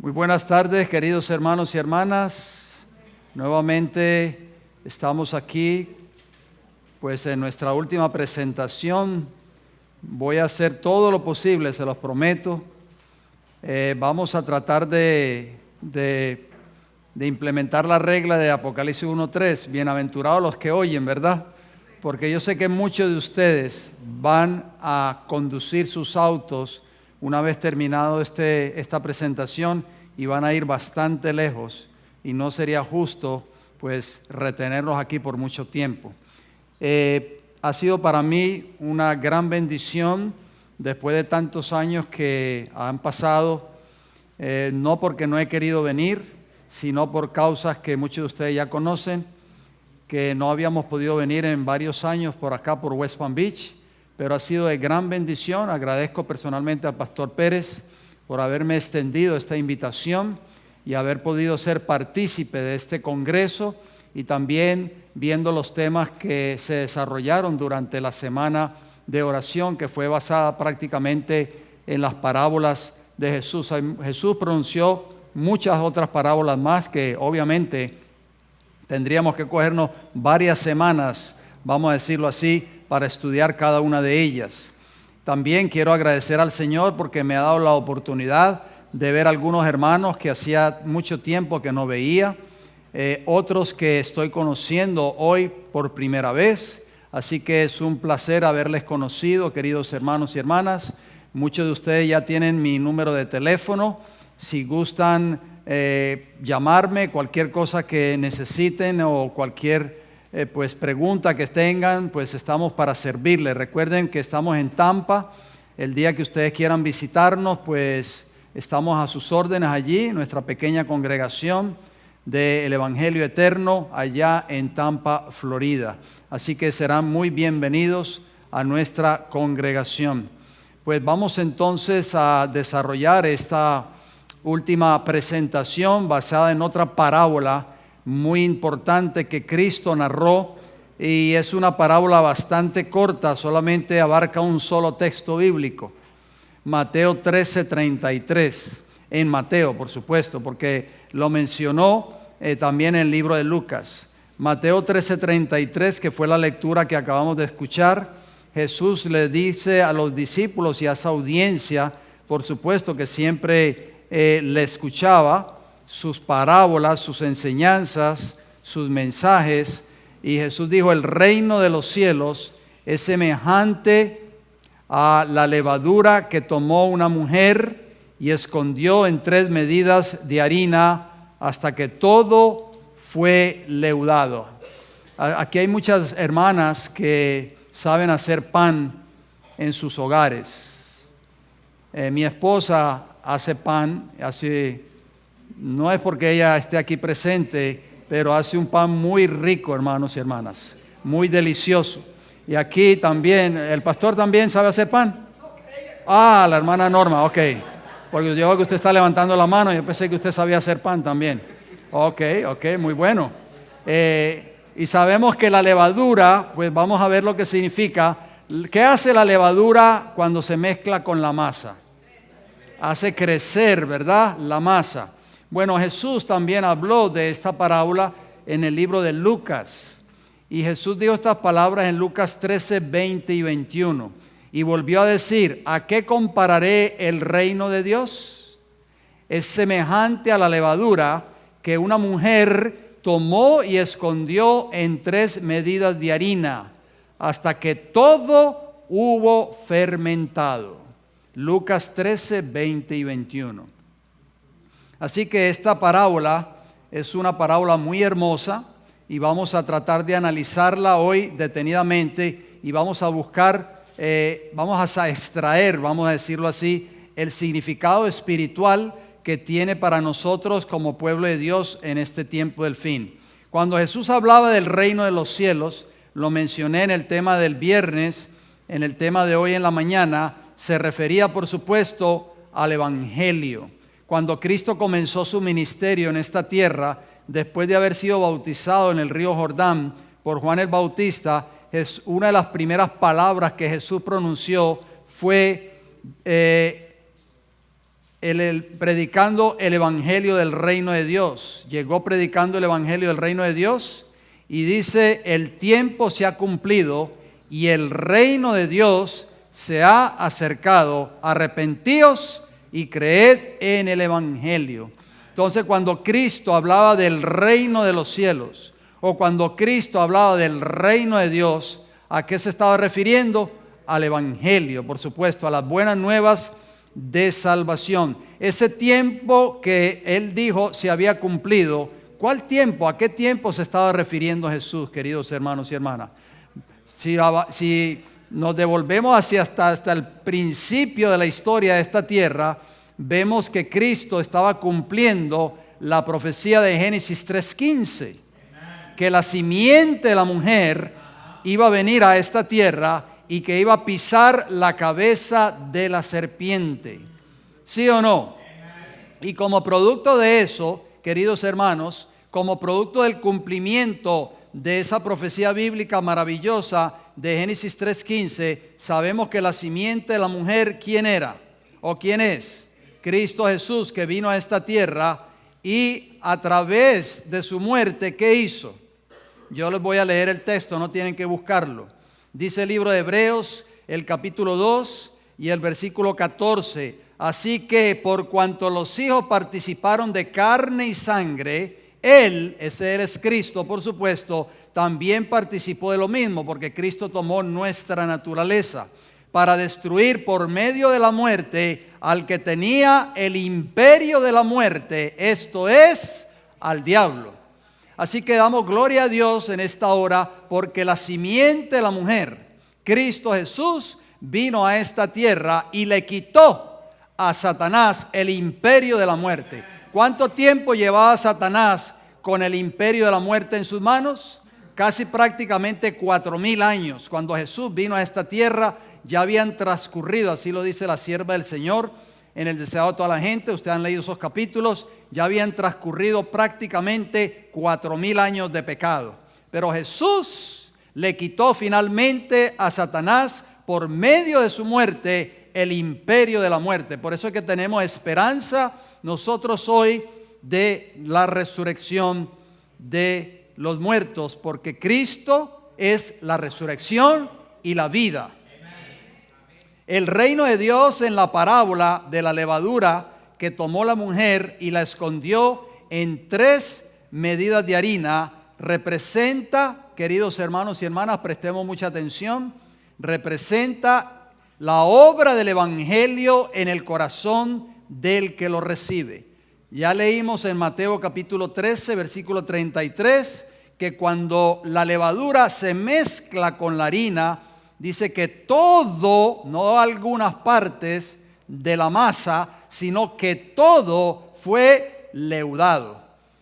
Muy buenas tardes, queridos hermanos y hermanas. Nuevamente estamos aquí, pues en nuestra última presentación. Voy a hacer todo lo posible, se los prometo. Vamos a tratar de implementar la regla de Apocalipsis 1:3. Bienaventurados los que oyen, ¿verdad? Porque yo sé que muchos de ustedes van a conducir sus autos una vez terminado esta presentación y van a ir bastante lejos y no sería justo pues retenerlos aquí por mucho tiempo. Ha sido para mí una gran bendición después de tantos años que han pasado, no porque no he querido venir, sino por causas que muchos de ustedes ya conocen, que no habíamos podido venir en varios años por acá, por West Palm Beach, pero ha sido de gran bendición. Agradezco personalmente al pastor Pérez por haberme extendido esta invitación y haber podido ser partícipe de este congreso y también viendo los temas que se desarrollaron durante la semana de oración, que fue basada prácticamente en las parábolas de Jesús. Jesús pronunció muchas otras parábolas más que obviamente tendríamos que cogernos varias semanas, vamos a decirlo así, para estudiar cada una de ellas. También quiero agradecer al Señor porque me ha dado la oportunidad de ver algunos hermanos que hacía mucho tiempo que no veía, otros que estoy conociendo hoy por primera vez. Así que es un placer haberles conocido, queridos hermanos y hermanas. Muchos de ustedes ya tienen mi número de teléfono. Si gustan llamarme, cualquier cosa que necesiten o cualquier pues pregunta que tengan, pues estamos para servirles. Recuerden que estamos en Tampa. El día que ustedes quieran visitarnos, pues estamos a sus órdenes allí, nuestra pequeña congregación del Evangelio Eterno allá en Tampa, Florida. Así que serán muy bienvenidos a nuestra congregación. Pues vamos entonces a desarrollar esta última presentación basada en otra parábola muy importante que Cristo narró, y es una parábola bastante corta, solamente abarca un solo texto bíblico, Mateo 13:33, en Mateo por supuesto, porque lo mencionó también en el libro de Lucas. Mateo 13:33, que fue la lectura que acabamos de escuchar. Jesús le dice a los discípulos y a esa audiencia, por supuesto que siempre le escuchaba, sus parábolas, sus enseñanzas, sus mensajes, y Jesús dijo: el reino de los cielos es semejante a la levadura que tomó una mujer y escondió en 3 medidas de harina hasta que todo fue leudado. Aquí hay muchas hermanas que saben hacer pan en sus hogares. Mi esposa hace pan, no es porque ella esté aquí presente, pero hace un pan muy rico, hermanos y hermanas, muy delicioso. Y aquí también, ¿el pastor también sabe hacer pan? Ah, la hermana Norma, ok. Porque yo veo que usted está levantando la mano, yo pensé que usted sabía hacer pan también. Ok, muy bueno. Y sabemos que la levadura, pues vamos a ver lo que significa. ¿Qué hace la levadura cuando se mezcla con la masa? Hace crecer, ¿verdad?, la masa. Bueno, Jesús también habló de esta parábola en el libro de Lucas. Y Jesús dijo estas palabras en Lucas 13, 20 y 21. Y volvió a decir: ¿a qué compararé el reino de Dios? Es semejante a la levadura que una mujer tomó y escondió en 3 medidas de harina hasta que todo hubo fermentado. Lucas 13, 20 y 21. Así que esta parábola es una parábola muy hermosa y vamos a tratar de analizarla hoy detenidamente y vamos a buscar, vamos a extraer, vamos a decirlo así, el significado espiritual que tiene para nosotros como pueblo de Dios en este tiempo del fin. Cuando Jesús hablaba del reino de los cielos, lo mencioné en el tema del viernes, en el tema de hoy en la mañana, se refería por supuesto al Evangelio. Cuando Cristo comenzó su ministerio en esta tierra, después de haber sido bautizado en el río Jordán por Juan el Bautista, es una de las primeras palabras que Jesús pronunció fue predicando el evangelio del reino de Dios. Llegó predicando el evangelio del reino de Dios y dice: el tiempo se ha cumplido y el reino de Dios se ha acercado. Arrepentíos y creed en el evangelio. Entonces, cuando Cristo hablaba del reino de los cielos, o cuando Cristo hablaba del reino de Dios, ¿a qué se estaba refiriendo? Al evangelio, por supuesto, a las buenas nuevas de salvación. Ese tiempo que Él dijo se había cumplido. ¿Cuál tiempo? ¿A qué tiempo se estaba refiriendo Jesús, queridos hermanos y hermanas? Si nos devolvemos hasta el principio de la historia de esta tierra, vemos que Cristo estaba cumpliendo la profecía de Génesis 3:15, que la simiente de la mujer iba a venir a esta tierra y que iba a pisar la cabeza de la serpiente. ¿Sí o no? Y como producto de eso, queridos hermanos, como producto del cumplimiento de esa profecía bíblica maravillosa de Génesis 3:15, sabemos que la simiente de la mujer, ¿quién era? ¿O quién es? Cristo Jesús, que vino a esta tierra y a través de su muerte, ¿qué hizo? Yo les voy a leer el texto, no tienen que buscarlo. Dice el libro de Hebreos, el capítulo 2 y el versículo 14. Así que por cuanto los hijos participaron de carne y sangre, Él, ese Él es Cristo, por supuesto, también participó de lo mismo, porque Cristo tomó nuestra naturaleza para destruir por medio de la muerte al que tenía el imperio de la muerte, esto es, al diablo. Así que damos gloria a Dios en esta hora, porque la simiente de la mujer, Cristo Jesús, vino a esta tierra y le quitó a Satanás el imperio de la muerte. ¿Cuánto tiempo llevaba Satanás con el imperio de la muerte en sus manos? Casi prácticamente 4,000 años. Cuando Jesús vino a esta tierra, ya habían transcurrido, así lo dice la sierva del Señor, en el deseado de toda la gente. Ustedes han leído esos capítulos. Ya habían transcurrido prácticamente 4,000 años de pecado. Pero Jesús le quitó finalmente a Satanás por medio de su muerte el imperio de la muerte. Por eso es que tenemos esperanza nosotros hoy de la resurrección de los muertos, porque Cristo es la resurrección y la vida. El reino de Dios en la parábola de la levadura que tomó la mujer y la escondió en 3 medidas de harina representa, queridos hermanos y hermanas, prestemos mucha atención, representa la obra del evangelio en el corazón del que lo recibe. Ya leímos en Mateo capítulo 13, versículo 33, que cuando la levadura se mezcla con la harina, dice que todo, no algunas partes de la masa, sino que todo fue leudado.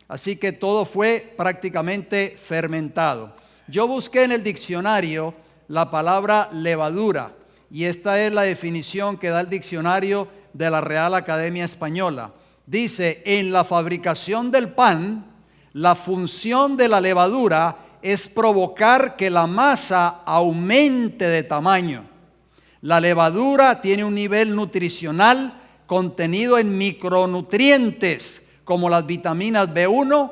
Así que todo fue prácticamente fermentado. Yo busqué en el diccionario la palabra levadura y esta es la definición que da el diccionario de la Real Academia Española. Dice: en la fabricación del pan, la función de la levadura es provocar que la masa aumente de tamaño. La levadura tiene un nivel nutricional contenido en micronutrientes como las vitaminas B1,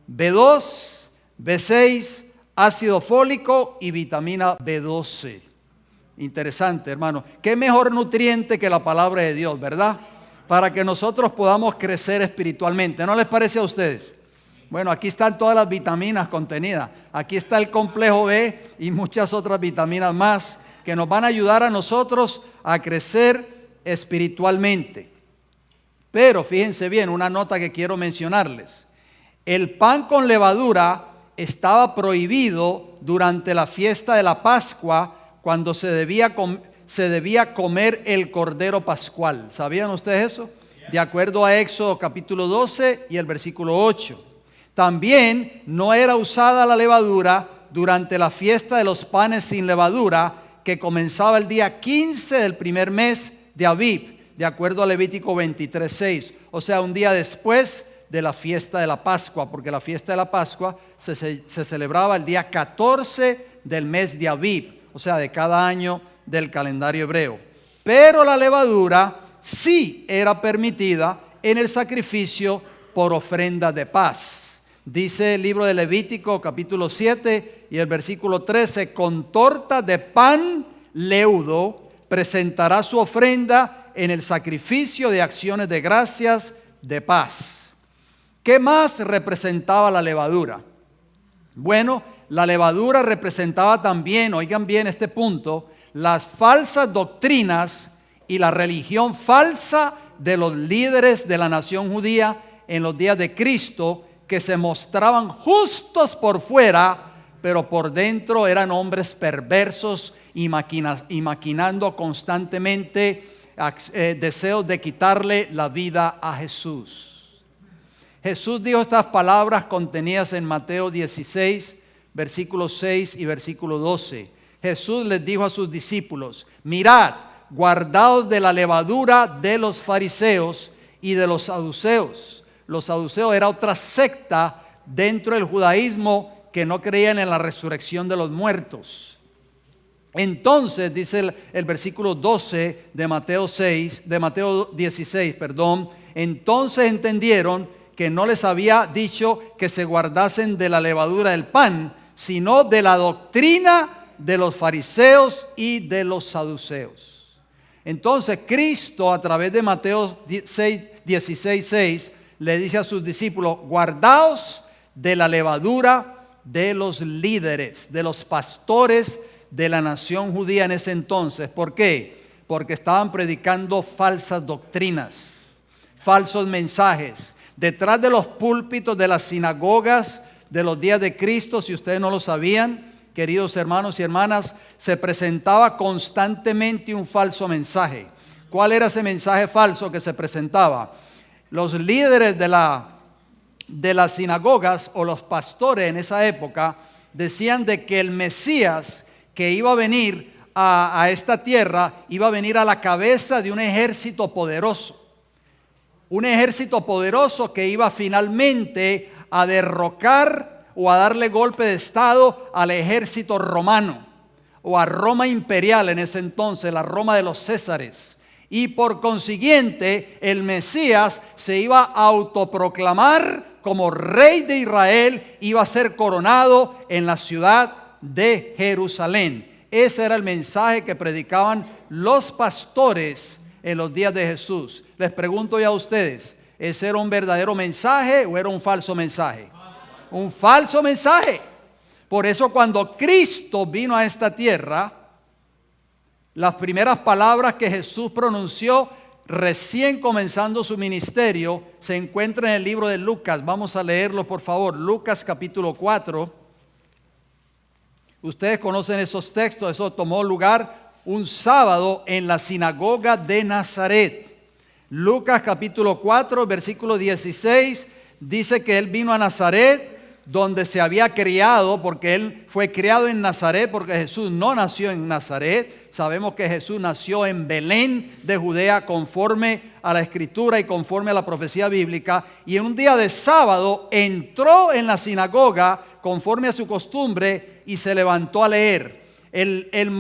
B2, B6, ácido fólico y vitamina B12. Interesante, hermano. ¿Qué mejor nutriente que la palabra de Dios, verdad? Para que nosotros podamos crecer espiritualmente. ¿No les parece a ustedes? Bueno, aquí están todas las vitaminas contenidas. Aquí está el complejo B y muchas otras vitaminas más que nos van a ayudar a nosotros a crecer espiritualmente. Pero fíjense bien, una nota que quiero mencionarles. El pan con levadura estaba prohibido durante la fiesta de la Pascua, cuando se debía comer el cordero pascual. ¿Sabían ustedes eso? De acuerdo a Éxodo capítulo 12 y el versículo 8. También no era usada la levadura durante la fiesta de los panes sin levadura, que comenzaba el día 15 del primer mes de Abib, de acuerdo a Levítico 23:6. O sea, un día después de la fiesta de la Pascua, porque la fiesta de la Pascua se celebraba el día 14 del mes de Abib, o sea, de cada año del calendario hebreo. Pero la levadura sí era permitida en el sacrificio por ofrenda de paz. Dice el libro de Levítico capítulo 7 y el versículo 13, con torta de pan leudo presentará su ofrenda en el sacrificio de acciones de gracias de paz. ¿Qué más representaba la levadura? Bueno, la levadura representaba también, oigan bien este punto, las falsas doctrinas y la religión falsa de los líderes de la nación judía en los días de Cristo, que se mostraban justos por fuera, pero por dentro eran hombres perversos y maquinando constantemente deseos de quitarle la vida a Jesús. Jesús dijo estas palabras contenidas en Mateo 16, versículos 6 y versículo 12. Jesús les dijo a sus discípulos: mirad, guardaos de la levadura de los fariseos y de los saduceos. Los saduceos era otra secta dentro del judaísmo que no creían en la resurrección de los muertos. Entonces dice el versículo 12 de Mateo 16, entonces entendieron que no les había dicho que se guardasen de la levadura del pan, sino de la doctrina de los fariseos y de los saduceos. Entonces Cristo, a través de Mateo 16:6, le dice a sus discípulos: guardaos de la levadura de los líderes, de los pastores de la nación judía en ese entonces. ¿Por qué? Porque estaban predicando falsas doctrinas, falsos mensajes. Detrás de los púlpitos de las sinagogas de los días de Cristo, si ustedes no lo sabían, queridos hermanos y hermanas, se presentaba constantemente un falso mensaje. ¿Cuál era ese mensaje falso que se presentaba? Los líderes de las sinagogas o los pastores en esa época decían de que el Mesías que iba a venir a esta tierra iba a venir a la cabeza de un ejército poderoso. Un ejército poderoso que iba finalmente a derrocar o a darle golpe de estado al ejército romano o a Roma imperial en ese entonces, la Roma de los Césares. Y por consiguiente el Mesías se iba a autoproclamar como rey de Israel, iba a ser coronado en la ciudad de Jerusalén. Ese era el mensaje que predicaban los pastores en los días de Jesús. Les pregunto ya a ustedes, ¿ese era un verdadero mensaje o era un falso mensaje? Un falso mensaje. Por eso cuando Cristo vino a esta tierra, las primeras palabras que Jesús pronunció recién comenzando su ministerio se encuentran en el libro de Lucas. Vamos a leerlo, por favor. Lucas capítulo 4. Ustedes conocen esos textos. Eso tomó lugar un sábado en la sinagoga de Nazaret. Lucas capítulo 4, versículo 16, dice que él vino a Nazaret, donde se había criado, porque él fue criado en Nazaret, porque Jesús no nació en Nazaret. Sabemos que Jesús nació en Belén de Judea, conforme a la Escritura y conforme a la profecía bíblica. Y en un día de sábado entró en la sinagoga, conforme a su costumbre, y se levantó a leer. El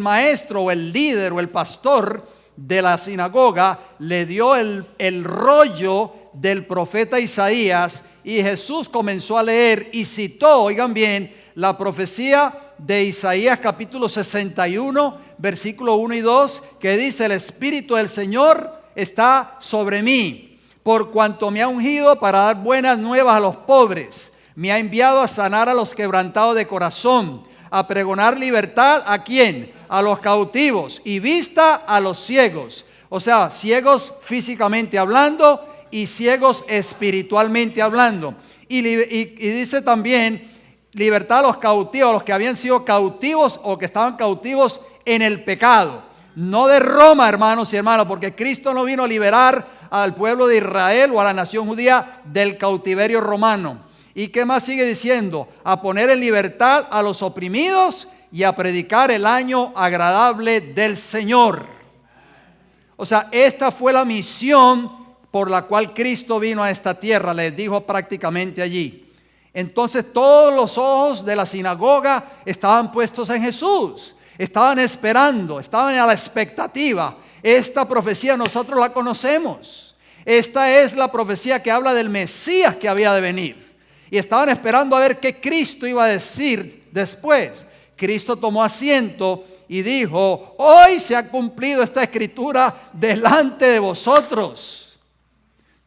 maestro o el líder o el pastor de la sinagoga le dio el rollo del profeta Isaías, y Jesús comenzó a leer y citó, oigan bien, la profecía de Isaías capítulo 61, versículo 1 y 2, que dice: el Espíritu del Señor está sobre mí, por cuanto me ha ungido para dar buenas nuevas a los pobres, me ha enviado a sanar a los quebrantados de corazón, a pregonar libertad ¿a quién? A los cautivos, y vista a los ciegos. O sea, ciegos físicamente hablando y ciegos espiritualmente hablando. Y dice también libertad a los cautivos, a los que habían sido cautivos o que estaban cautivos en el pecado. No de Roma, hermanos y hermanas, porque Cristo no vino a liberar al pueblo de Israel o a la nación judía del cautiverio romano. ¿Y qué más sigue diciendo? A poner en libertad a los oprimidos y a predicar el año agradable del Señor. O sea, esta fue la misión por la cual Cristo vino a esta tierra, les dijo prácticamente allí. Entonces todos los ojos de la sinagoga estaban puestos en Jesús. Estaban esperando, estaban a la expectativa, esta profecía nosotros la conocemos. Esta es la profecía que habla del Mesías que había de venir. Y estaban esperando a ver qué Cristo iba a decir después. Cristo tomó asiento y dijo: hoy se ha cumplido esta escritura delante de vosotros.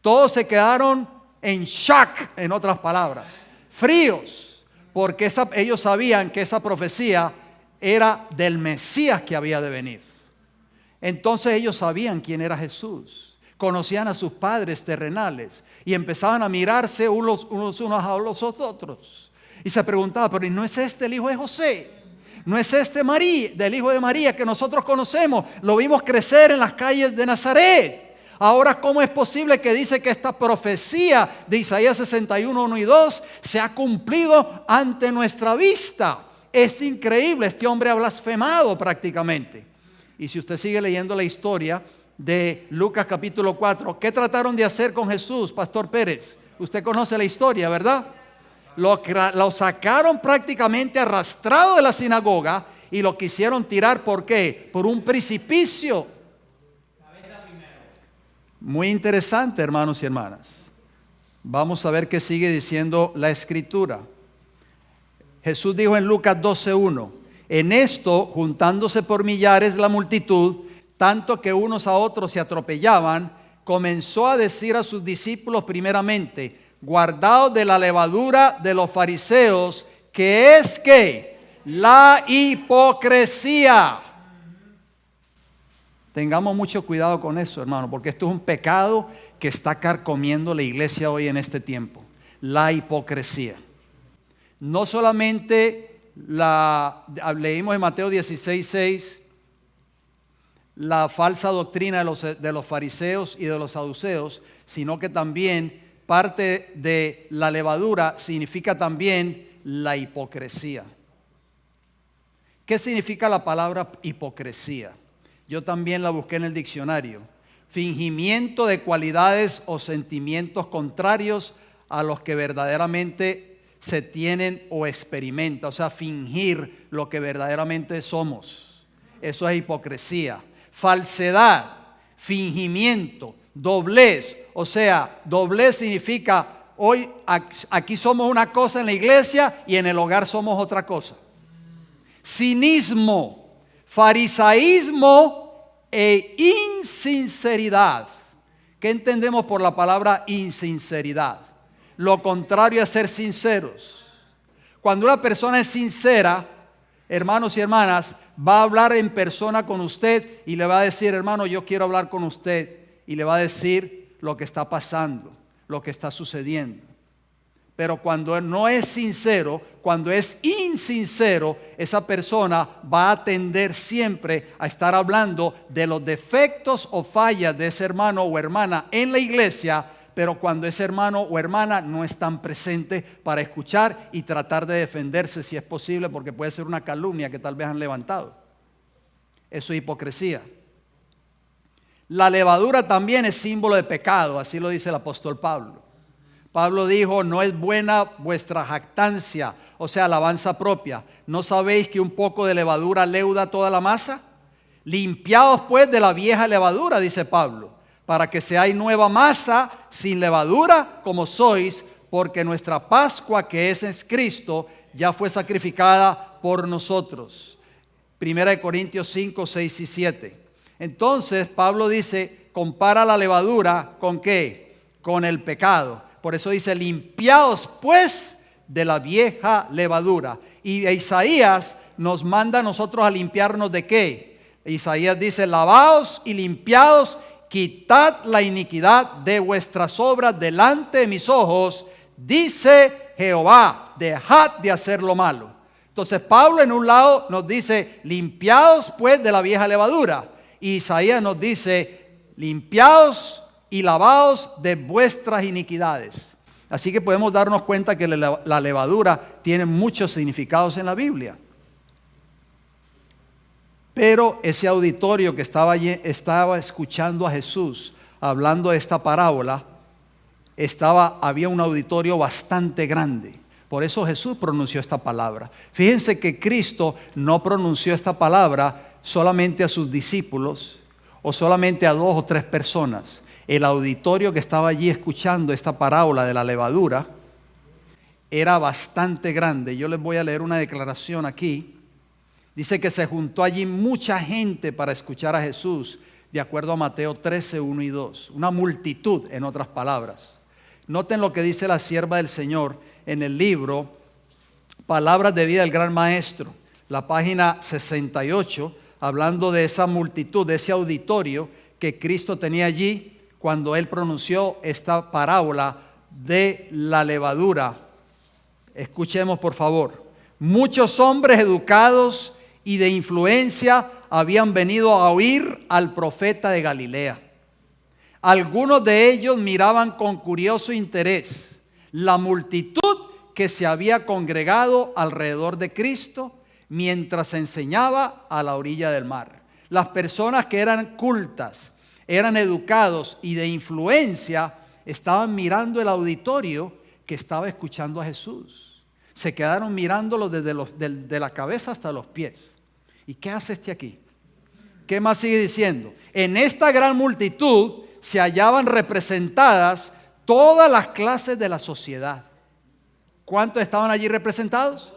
Todos se quedaron en shock, en otras palabras, fríos, porque ellos sabían que esa profecía era del Mesías que había de venir. Entonces ellos sabían quién era Jesús, conocían a sus padres terrenales y empezaban a mirarse unos a los otros. Y se preguntaban: pero ¿no es este el hijo de José? ¿No es este María, del hijo de María que nosotros conocemos? Lo vimos crecer en las calles de Nazaret. Ahora, ¿cómo es posible que dice que esta profecía de Isaías 61, 1 y 2 se ha cumplido ante nuestra vista? Es increíble, este hombre ha blasfemado prácticamente. Y si usted sigue leyendo la historia de Lucas capítulo 4, ¿qué trataron de hacer con Jesús, Pastor Pérez? Usted conoce la historia, ¿verdad? Lo sacaron prácticamente arrastrado de la sinagoga y lo quisieron tirar. ¿Por qué? Por un precipicio. Muy interesante, hermanos y hermanas. Vamos a ver qué sigue diciendo la Escritura. Jesús dijo en Lucas 12:1: en esto, juntándose por millares la multitud, tanto que unos a otros se atropellaban, comenzó a decir a sus discípulos primeramente: guardaos de la levadura de los fariseos, que es ¿qué? La hipocresía. Tengamos mucho cuidado con eso, hermano, porque esto es un pecado que está carcomiendo la iglesia hoy en este tiempo. La hipocresía. No solamente leímos en Mateo 16:6 la falsa doctrina de los fariseos y de los saduceos, sino que también parte de la levadura significa también la hipocresía. ¿Qué significa la palabra hipocresía? Yo también la busqué en el diccionario. Fingimiento de cualidades o sentimientos contrarios a los que verdaderamente se tienen o experimenta. O sea, fingir lo que verdaderamente somos. Eso es hipocresía. Falsedad, fingimiento, doblez. O sea, doblez significa: hoy aquí somos una cosa en la iglesia y en el hogar somos otra cosa. Cinismo, farisaísmo e insinceridad. ¿Qué entendemos por la palabra insinceridad? Lo contrario a ser sinceros. Cuando una persona es sincera, hermanos y hermanas, va a hablar en persona con usted y le va a decir: hermano, yo quiero hablar con usted. Y le va a decir lo que está pasando, lo que está sucediendo. Pero cuando no es sincero, cuando es insincero, esa persona va a tender siempre a estar hablando de los defectos o fallas de ese hermano o hermana en la iglesia, pero cuando ese hermano o hermana no están presentes para escuchar y tratar de defenderse si es posible, porque puede ser una calumnia que tal vez han levantado. Eso es hipocresía. La levadura también es símbolo de pecado, así lo dice el apóstol Pablo. Pablo dijo: no es buena vuestra jactancia, o sea, alabanza propia. ¿No sabéis que un poco de levadura leuda toda la masa? Limpiaos pues de la vieja levadura, dice Pablo, para que seáis nueva masa sin levadura como sois, porque nuestra Pascua, que es en Cristo, ya fue sacrificada por nosotros. 1 Corintios 5, 6 y 7. Entonces Pablo dice, compara la levadura ¿con qué? Con el pecado. Por eso dice: limpiaos pues de la vieja levadura. Y Isaías nos manda a nosotros a limpiarnos ¿de qué? Isaías dice: lavaos y limpiaos, quitad la iniquidad de vuestras obras delante de mis ojos, dice Jehová, dejad de hacer lo malo. Entonces Pablo en un lado nos dice: limpiaos pues de la vieja levadura. Y Isaías nos dice: limpiaos y lavaos de vuestras iniquidades. Así que podemos darnos cuenta que la levadura tiene muchos significados en la Biblia. Pero ese auditorio que estaba escuchando a Jesús hablando de esta parábola, había un auditorio bastante grande. Por eso Jesús pronunció esta palabra. Fíjense que Cristo no pronunció esta palabra solamente a sus discípulos o solamente a 2 o 3 personas. El auditorio que estaba allí escuchando esta parábola de la levadura era bastante grande. Yo les voy a leer una declaración aquí. Dice que se juntó allí mucha gente para escuchar a Jesús, de acuerdo a Mateo 13, 1 y 2. Una multitud, en otras palabras. Noten lo que dice la sierva del Señor en el libro Palabras de Vida del Gran Maestro, la página 68, hablando de esa multitud, de ese auditorio que Cristo tenía allí cuando Él pronunció esta parábola de la levadura. Escuchemos por favor. Muchos hombres educados y de influencia habían venido a oír al profeta de Galilea. Algunos de ellos miraban con curioso interés la multitud que se había congregado alrededor de Cristo mientras enseñaba a la orilla del mar. Las personas que eran cultas, eran educados y de influencia, estaban mirando el auditorio que estaba escuchando a Jesús. Se quedaron mirándolo desde la cabeza hasta los pies. ¿Y qué hace este aquí? ¿Qué más sigue diciendo? En esta gran multitud se hallaban representadas todas las clases de la sociedad. ¿Cuántos estaban allí representados?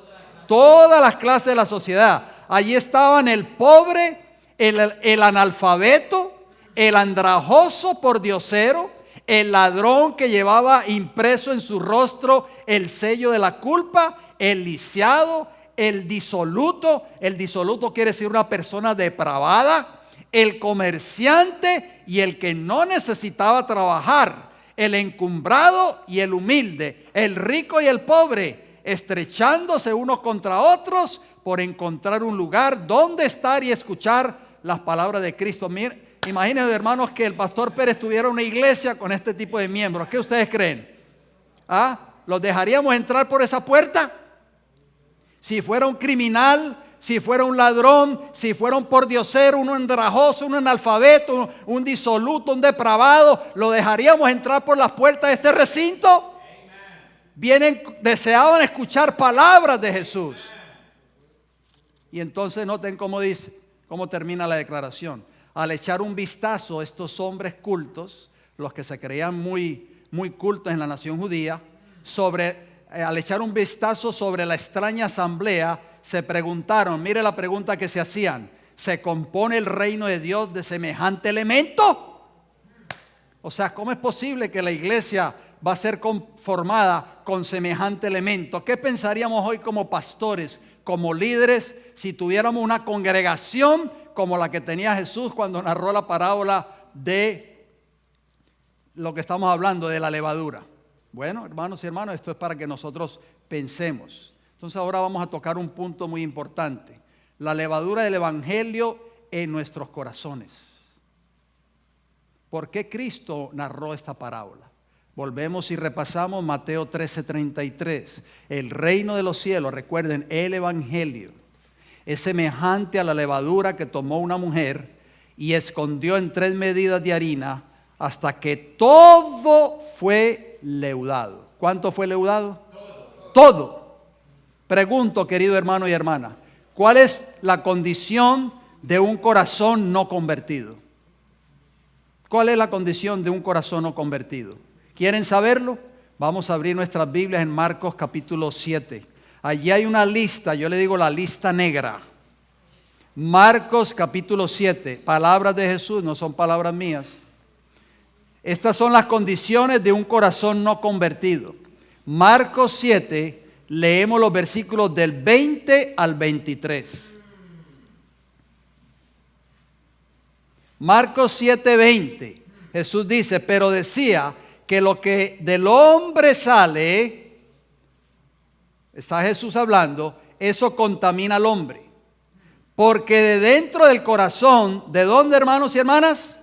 Todas las clases de la sociedad. Allí estaban el pobre, el analfabeto, el andrajoso pordiosero, el ladrón que llevaba impreso en su rostro el sello de la culpa, el lisiado, el disoluto. El disoluto quiere decir una persona depravada, el comerciante y el que no necesitaba trabajar, el encumbrado y el humilde, el rico y el pobre, estrechándose unos contra otros por encontrar un lugar donde estar y escuchar las palabras de Cristo. Miren, imagínense, hermanos, que el pastor Pérez tuviera una iglesia con este tipo de miembros. ¿Qué ustedes creen? ¿Los dejaríamos entrar por esa puerta? Si fuera un criminal, si fuera un ladrón, si fuera un pordiosero, un andrajoso, un analfabeto, un disoluto, un depravado, ¿lo dejaríamos entrar por las puertas de este recinto? Deseaban escuchar palabras de Jesús. Y entonces noten cómo dice, cómo termina la declaración. Al echar un vistazo, estos hombres cultos, los que se creían muy cultos en la nación judía, al echar un vistazo sobre la extraña asamblea, se preguntaron, mire la pregunta que se hacían: ¿se compone el reino de Dios de semejante elemento? O sea, ¿cómo es posible que la iglesia va a ser conformada con semejante elemento? ¿Qué pensaríamos hoy como pastores, como líderes, si tuviéramos una congregación como la que tenía Jesús cuando narró la parábola de lo que estamos hablando, de la levadura? Bueno, hermanos y hermanas, esto es para que nosotros pensemos. Entonces ahora vamos a tocar un punto muy importante: la levadura del evangelio en nuestros corazones. ¿Por qué Cristo narró esta parábola? Volvemos y repasamos Mateo 13:33. El reino de los cielos, recuerden, el evangelio es semejante a la levadura que tomó una mujer y escondió en 3 medidas de harina hasta que todo fue leudado. ¿Cuánto fue leudado? Todo. Pregunto, querido hermano y hermana, ¿cuál es la condición de un corazón no convertido? ¿Cuál es la condición de un corazón no convertido? ¿Quieren saberlo? Vamos a abrir nuestras Biblias en Marcos capítulo 7. Allí hay una lista, yo le digo la lista negra. Marcos capítulo 7, palabras de Jesús, no son palabras mías. Estas son las condiciones de un corazón no convertido. Marcos 7, leemos los versículos del 20 al 23. Marcos 7:20. Jesús dice: pero decía que lo que del hombre sale, está Jesús hablando, eso contamina al hombre. Porque de dentro del corazón, ¿de dónde, hermanos y hermanas?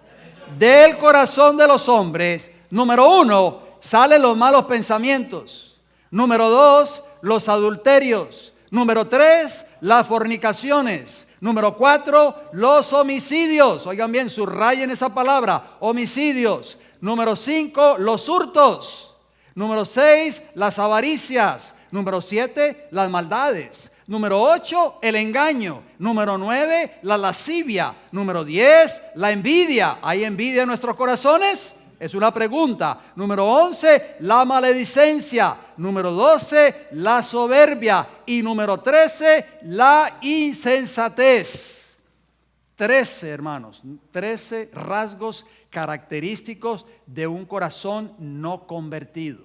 Del corazón de los hombres, número 1, salen los malos pensamientos. Número 2, los adulterios. Número 3, las fornicaciones. Número 4, los homicidios. Oigan bien, subrayen esa palabra, homicidios. Número 5, los hurtos. Número 6, las avaricias. Número 7, las maldades. Número 8, el engaño. Número 9, la lascivia. Número 10, la envidia. ¿Hay envidia en nuestros corazones? Es una pregunta. Número 11, la maledicencia. Número 12, la soberbia. Y número 13, la insensatez. 13, hermanos, 13 rasgos característicos de un corazón no convertido.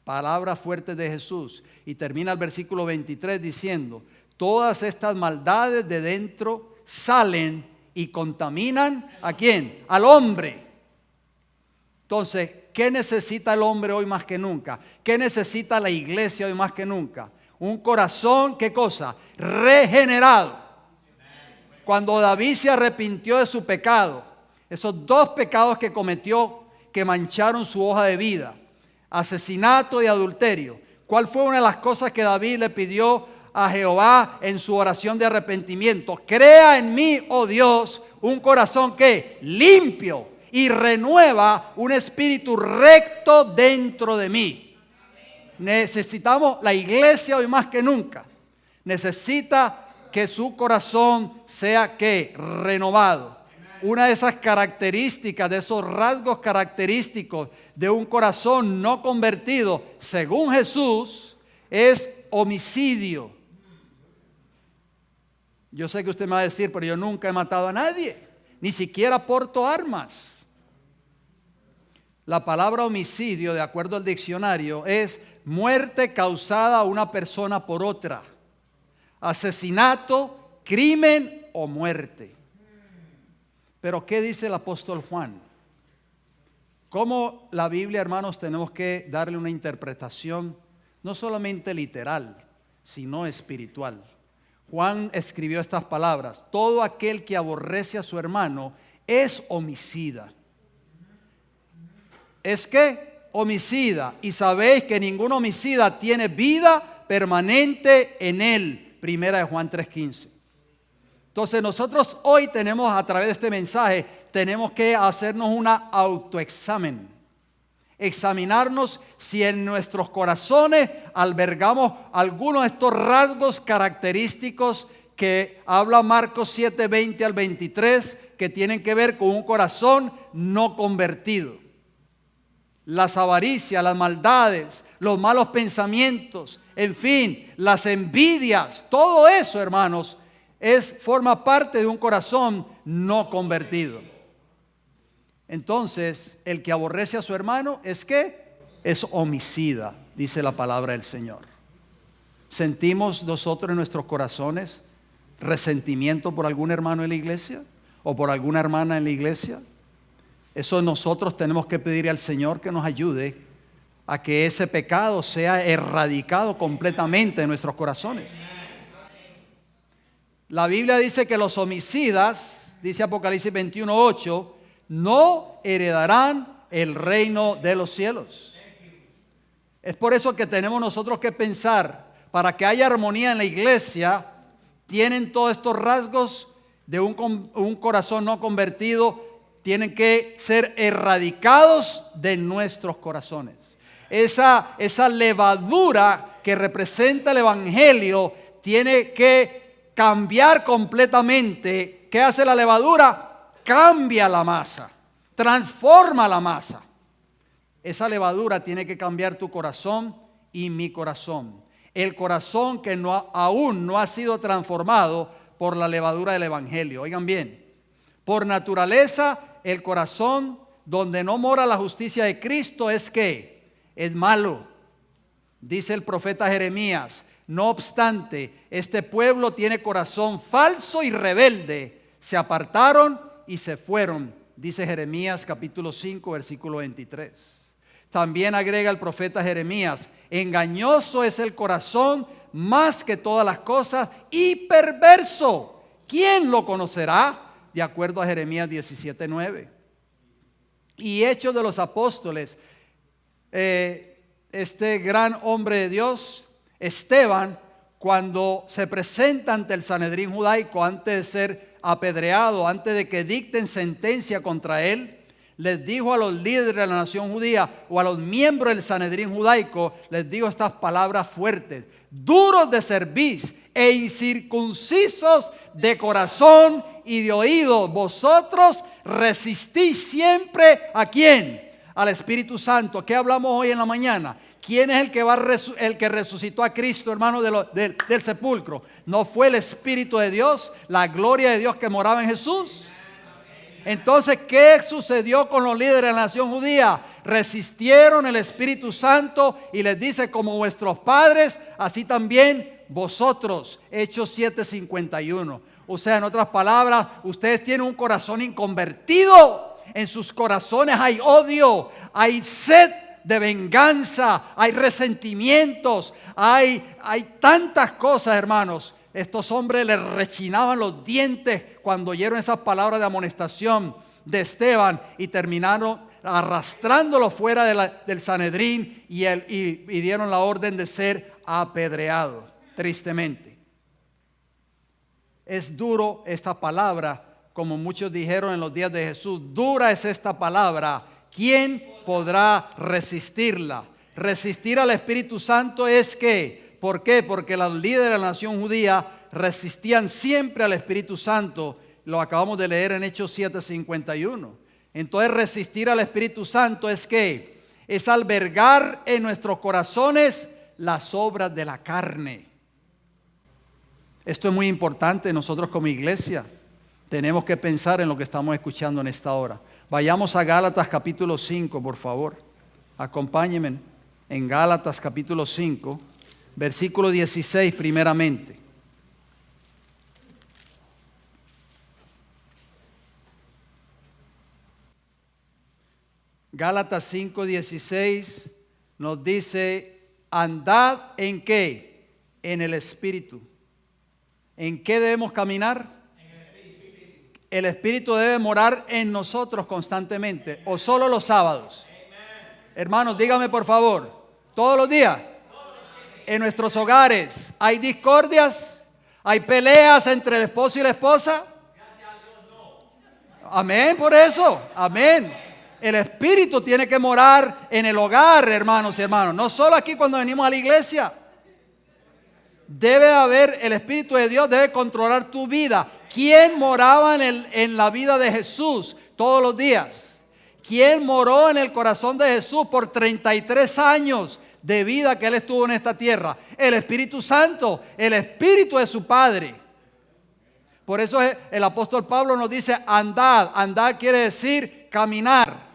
Palabras fuertes de Jesús. Y termina el versículo 23 diciendo: todas estas maldades de dentro salen y contaminan ¿a quién? Al hombre. Entonces, ¿qué necesita el hombre hoy más que nunca? ¿Qué necesita la iglesia hoy más que nunca? Un corazón, ¿qué cosa? Regenerado. Cuando David se arrepintió de su pecado, esos 2 pecados que cometió que mancharon su hoja de vida, asesinato y adulterio, ¿cuál fue una de las cosas que David le pidió a Jehová en su oración de arrepentimiento? Crea en mí, oh Dios, un corazón que limpio y renueva un espíritu recto dentro de mí. Necesitamos, la iglesia hoy más que nunca necesita que su corazón sea ¿qué? Renovado. Una de esas características, de esos rasgos característicos de un corazón no convertido, según Jesús, es homicidio. Yo sé que usted me va a decir, pero yo nunca he matado a nadie, ni siquiera porto armas. La palabra homicidio, de acuerdo al diccionario, es muerte causada a una persona por otra. Asesinato, crimen o muerte. Pero ¿qué dice el apóstol Juan? ¿Cómo la Biblia, hermanos, tenemos que darle una interpretación no solamente literal, sino espiritual? Juan escribió estas palabras: todo aquel que aborrece a su hermano es homicida. ¿Es qué? Homicida. Y sabéis que ningún homicida tiene vida permanente en él. Primera de Juan 3:15. Entonces nosotros hoy tenemos, a través de este mensaje, tenemos que hacernos una autoexamen. Examinarnos si en nuestros corazones albergamos algunos de estos rasgos característicos que habla Marcos 7, 20 al 23, que tienen que ver con un corazón no convertido. Las avaricias, las maldades, los malos pensamientos, en fin, las envidias, todo eso, hermanos, forma parte de un corazón no convertido. Entonces, el que aborrece a su hermano es ¿qué? Es homicida, dice la palabra del Señor. ¿Sentimos nosotros en nuestros corazones resentimiento por algún hermano en la iglesia o por alguna hermana en la iglesia? Eso nosotros tenemos que pedir al Señor que nos ayude a que ese pecado sea erradicado completamente de nuestros corazones. La Biblia dice que los homicidas, dice Apocalipsis 21:8, no heredarán el reino de los cielos. Es por eso que tenemos nosotros que pensar, para que haya armonía en la iglesia, tienen todos estos rasgos de un corazón no convertido, tienen que ser erradicados de nuestros corazones. Esa levadura que representa el evangelio tiene que cambiar completamente. ¿Qué hace la levadura? Cambia la masa, transforma la masa. Esa levadura tiene que cambiar tu corazón y mi corazón. El corazón que aún no ha sido transformado por la levadura del evangelio. Oigan bien, por naturaleza el corazón donde no mora la justicia de Cristo es ¿qué? Es malo. Dice el profeta Jeremías: no obstante, este pueblo tiene corazón falso y rebelde. Se apartaron y se fueron. Dice Jeremías capítulo 5, versículo 23. También agrega el profeta Jeremías: engañoso es el corazón más que todas las cosas y perverso. ¿Quién lo conocerá? De acuerdo a Jeremías 17:9. Y Hechos de los Apóstoles, este gran hombre de Dios, Esteban, cuando se presenta ante el Sanedrín judaico antes de ser apedreado, antes de que dicten sentencia contra él, les dijo a los líderes de la nación judía o a los miembros del Sanedrín judaico, les dijo estas palabras fuertes: duros de cerviz e incircuncisos de corazón y de oído, vosotros resistís siempre ¿a quién? Al Espíritu Santo. ¿Qué hablamos hoy en la mañana? ¿Quién es el que resucitó a Cristo, hermano, del sepulcro? ¿No fue el Espíritu de Dios, la gloria de Dios que moraba en Jesús? Entonces, ¿qué sucedió con los líderes de la nación judía? Resistieron el Espíritu Santo y les dice: como vuestros padres, así también vosotros. Hechos 7:51. O sea, en otras palabras, ustedes tienen un corazón inconvertido. En sus corazones hay odio, hay sed de venganza, hay resentimientos, hay tantas cosas, hermanos. Estos hombres les rechinaban los dientes cuando oyeron esas palabras de amonestación de Esteban y terminaron arrastrándolo fuera del Sanedrín y dieron la orden de ser apedreado, tristemente. Es duro esta palabra, como muchos dijeron en los días de Jesús. Dura es esta palabra. ¿Quién podrá resistirla? Resistir al Espíritu Santo es que, ¿por qué? Porque los líderes de la nación judía resistían siempre al Espíritu Santo. Lo acabamos de leer en Hechos 7:51. Entonces, resistir al Espíritu Santo es que es albergar en nuestros corazones las obras de la carne. Esto es muy importante. Nosotros como iglesia tenemos que pensar en lo que estamos escuchando en esta hora. Vayamos a Gálatas capítulo 5, por favor. Acompáñenme en Gálatas capítulo 5, versículo 16 primeramente. Gálatas 5:16 nos dice: andad ¿en qué? En el Espíritu. ¿En qué debemos caminar? El Espíritu debe morar en nosotros constantemente, o solo los sábados. Hermanos, dígame por favor, todos los días. En nuestros hogares hay discordias, hay peleas entre el esposo y la esposa. Amén, por eso, amén. El Espíritu tiene que morar en el hogar, hermanos y hermanos. No solo aquí cuando venimos a la iglesia. Debe haber, el Espíritu de Dios debe controlar tu vida. ¿Quién moraba en la vida de Jesús todos los días? ¿Quién moró en el corazón de Jesús por 33 años de vida que Él estuvo en esta tierra? El Espíritu Santo, el Espíritu de su Padre. Por eso el apóstol Pablo nos dice: andad. Andad quiere decir caminar.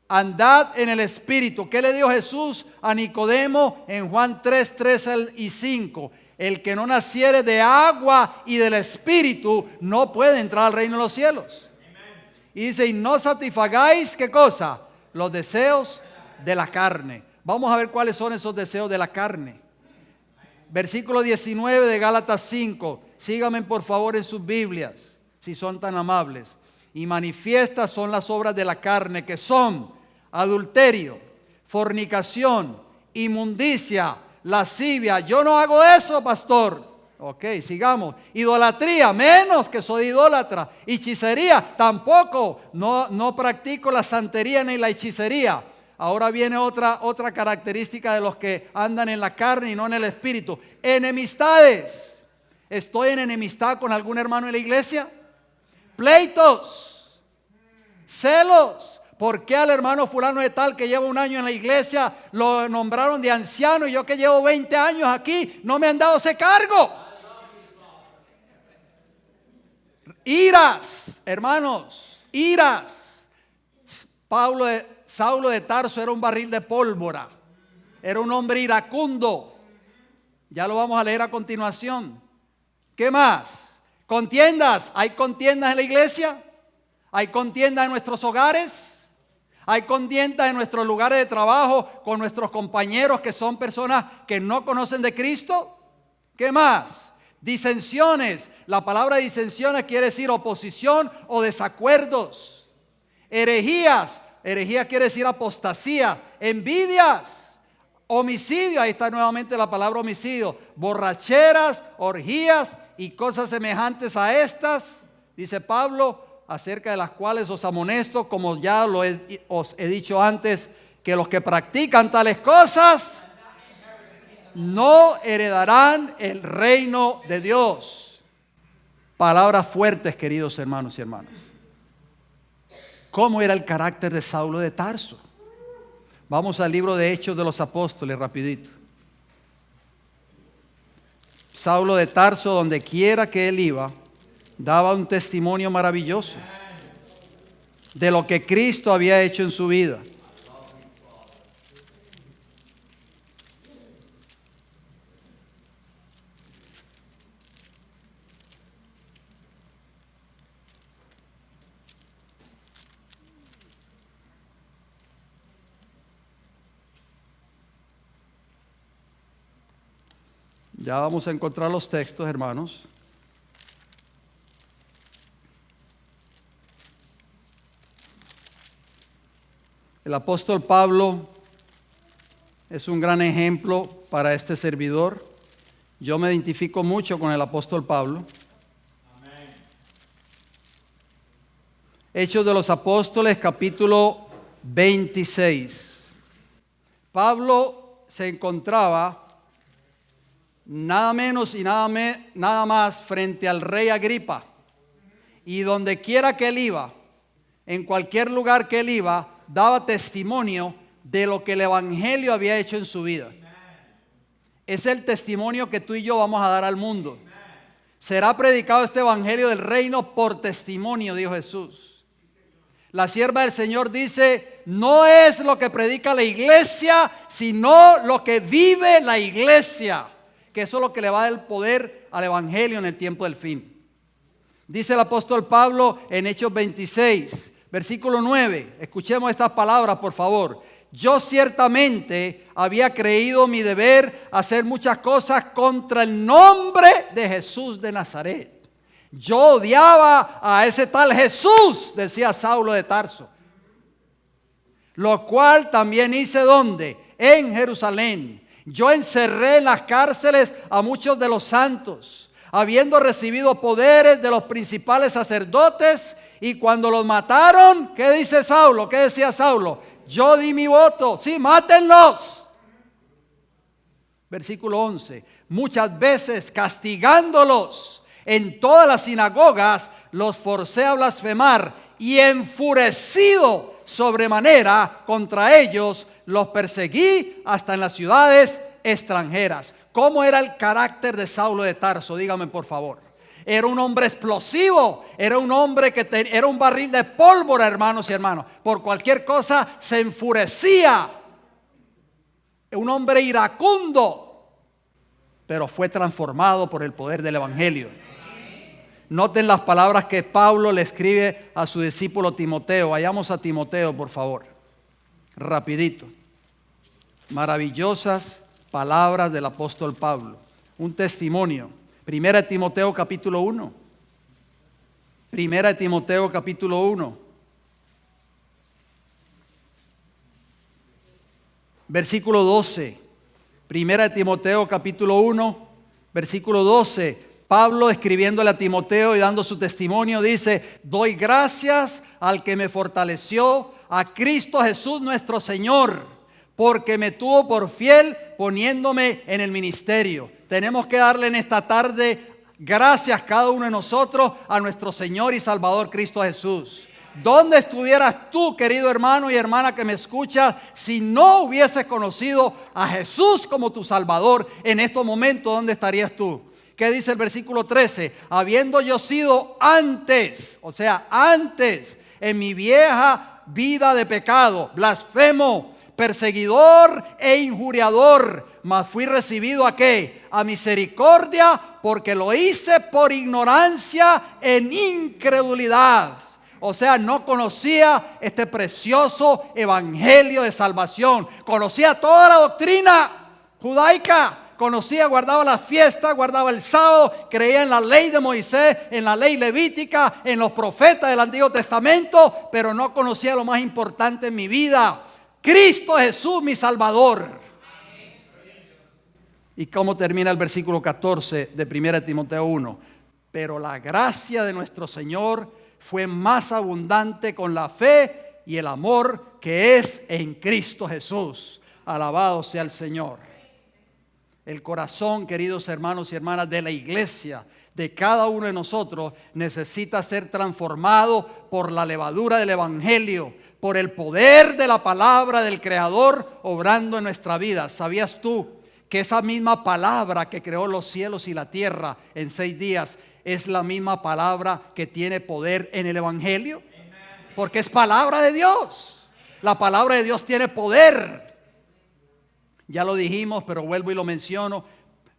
Andad en el Espíritu. ¿Qué le dijo Jesús a Nicodemo en Juan 3:3 y 5? El que no naciere de agua y del Espíritu no puede entrar al reino de los cielos. Y dice: y no satisfagáis, ¿qué cosa? Los deseos de la carne. Vamos a ver cuáles son esos deseos de la carne. Versículo 19 de Gálatas 5. Síganme por favor en sus Biblias, si son tan amables. Y manifiestas son las obras de la carne, que son adulterio, fornicación, inmundicia, lascivia. Yo no hago eso, pastor. Ok, sigamos. Idolatría, menos que soy idólatra. Hechicería, tampoco. No practico la santería ni la hechicería. Ahora viene otra característica de los que andan en la carne y no en el Espíritu. Enemistades. ¿Estoy en enemistad con algún hermano en la iglesia? Pleitos, celos. ¿Por qué al hermano fulano de tal que lleva un año en la iglesia lo nombraron de anciano y yo que llevo 20 años aquí no me han dado ese cargo? Iras, hermanos, iras. Saulo de Tarso era un barril de pólvora. Era un hombre iracundo. Ya lo vamos a leer a continuación. ¿Qué más? Contiendas. ¿Hay contiendas en la iglesia? ¿Hay contiendas en nuestros hogares? ¿Hay contiendas en nuestros lugares de trabajo con nuestros compañeros que son personas que no conocen de Cristo? ¿Qué más? Disensiones. La palabra disensiones quiere decir oposición o desacuerdos. Herejías. Herejía quiere decir apostasía. Envidias. Homicidio. Ahí está nuevamente la palabra homicidio. Borracheras, orgías y cosas semejantes a estas. Dice Pablo, acerca de las cuales os amonesto, como ya os he dicho antes, que los que practican tales cosas no heredarán el reino de Dios. Palabras fuertes, queridos hermanos y hermanas. ¿Cómo era el carácter de Saulo de Tarso? Vamos al libro de Hechos de los Apóstoles, rapidito. Saulo de Tarso, donde quiera que él iba, daba un testimonio maravilloso de lo que Cristo había hecho en su vida. Ya vamos a encontrar los textos, hermanos. El apóstol Pablo es un gran ejemplo para este servidor. Yo me identifico mucho con el apóstol Pablo. Amén. Hechos de los Apóstoles, capítulo 26. Pablo se encontraba nada menos y nada más frente al rey Agripa. Y donde quiera que él iba, en cualquier lugar que él iba, daba testimonio de lo que el evangelio había hecho en su vida. Es el testimonio que tú y yo vamos a dar al mundo. Será predicado este evangelio del reino por testimonio, dijo Jesús. La sierva del Señor dice, no es lo que predica la iglesia, sino lo que vive la iglesia. Que eso es lo que le va a dar el poder al evangelio en el tiempo del fin. Dice el apóstol Pablo en Hechos 26, versículo 9. Escuchemos estas palabras, por favor. Yo ciertamente había creído mi deber hacer muchas cosas contra el nombre de Jesús de Nazaret. Yo odiaba a ese tal Jesús, decía Saulo de Tarso. Lo cual también hice, ¿dónde? En Jerusalén. Yo encerré en las cárceles a muchos de los santos, habiendo recibido poderes de los principales sacerdotes, y cuando los mataron, ¿qué dice Saulo? ¿Qué decía Saulo? Yo di mi voto, sí, mátenlos. Versículo 11, muchas veces castigándolos en todas las sinagogas, los forcé a blasfemar, y enfurecido sobremanera contra ellos, los perseguí hasta en las ciudades extranjeras. ¿Cómo era el carácter de Saulo de Tarso? Dígame, por favor. Era un hombre explosivo, era un hombre que era un barril de pólvora, hermanos y hermanas. Por cualquier cosa se enfurecía. Un hombre iracundo, pero fue transformado por el poder del evangelio. Noten las palabras que Pablo le escribe a su discípulo Timoteo. Vayamos a Timoteo, por favor. Rapidito. Maravillosas palabras del apóstol Pablo. Un testimonio. Primera de Timoteo capítulo 1. Primera de Timoteo capítulo 1. Versículo 12. Primera de Timoteo capítulo 1. Versículo 12. Pablo, escribiéndole a Timoteo y dando su testimonio, dice: doy gracias al que me fortaleció, a Cristo Jesús nuestro Señor, porque me tuvo por fiel poniéndome en el ministerio. Tenemos que darle en esta tarde gracias cada uno de nosotros a nuestro Señor y Salvador Cristo Jesús. ¿Dónde estuvieras tú, querido hermano y hermana que me escuchas, si no hubieses conocido a Jesús como tu Salvador en estos momentos? ¿Dónde estarías tú? ¿Qué dice el versículo 13? Habiendo yo sido antes, o sea, antes, en mi vieja vida de pecado, blasfemo, perseguidor e injuriador, mas fui recibido ¿a qué? A misericordia, porque lo hice por ignorancia en incredulidad. O sea, no conocía este precioso evangelio de salvación. Conocía toda la doctrina judaica. Conocía, guardaba las fiestas, guardaba el sábado, creía en la ley de Moisés, en la ley levítica, en los profetas del Antiguo Testamento, pero no conocía lo más importante en mi vida: Cristo Jesús, mi Salvador. ¿Y cómo termina el versículo 14 de 1 Timoteo 1? Pero la gracia de nuestro Señor fue más abundante con la fe y el amor que es en Cristo Jesús. Alabado sea el Señor. El corazón, queridos hermanos y hermanas de la iglesia, de cada uno de nosotros, necesita ser transformado por la levadura del Evangelio, por el poder de la palabra del Creador obrando en nuestra vida. ¿Sabías tú que esa misma palabra que creó los cielos y la tierra en 6 días es la misma palabra que tiene poder en el Evangelio? Porque es palabra de Dios. La palabra de Dios tiene poder. Ya lo dijimos, pero vuelvo y lo menciono.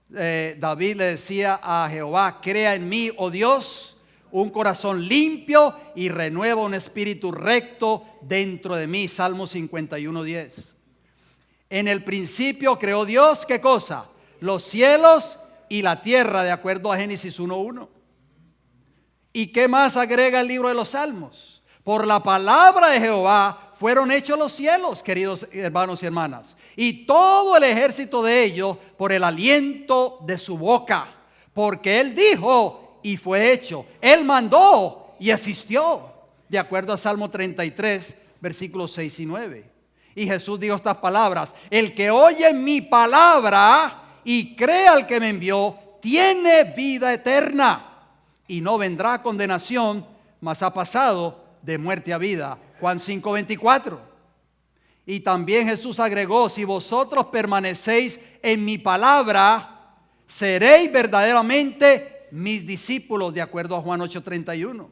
David le decía a Jehová: crea en mí, oh Dios, un corazón limpio y renueva un espíritu recto dentro de mí. Salmo 51:10. En el principio creó Dios, ¿qué cosa? Los cielos y la tierra, de acuerdo a Génesis 1:1. ¿Y qué más agrega el libro de los Salmos? Por la palabra de Jehová fueron hechos los cielos, queridos hermanos y hermanas, y todo el ejército de ellos por el aliento de su boca. Porque Él dijo y fue hecho. Él mandó y existió, de acuerdo a Salmo 33, versículos 6 y 9. Y Jesús dijo estas palabras: el que oye mi palabra y cree al que me envió, tiene vida eterna y no vendrá a condenación, mas ha pasado de muerte a vida. Juan 5:24. Y también Jesús agregó: si vosotros permanecéis en mi palabra, seréis verdaderamente mis discípulos, de acuerdo a Juan 8:31.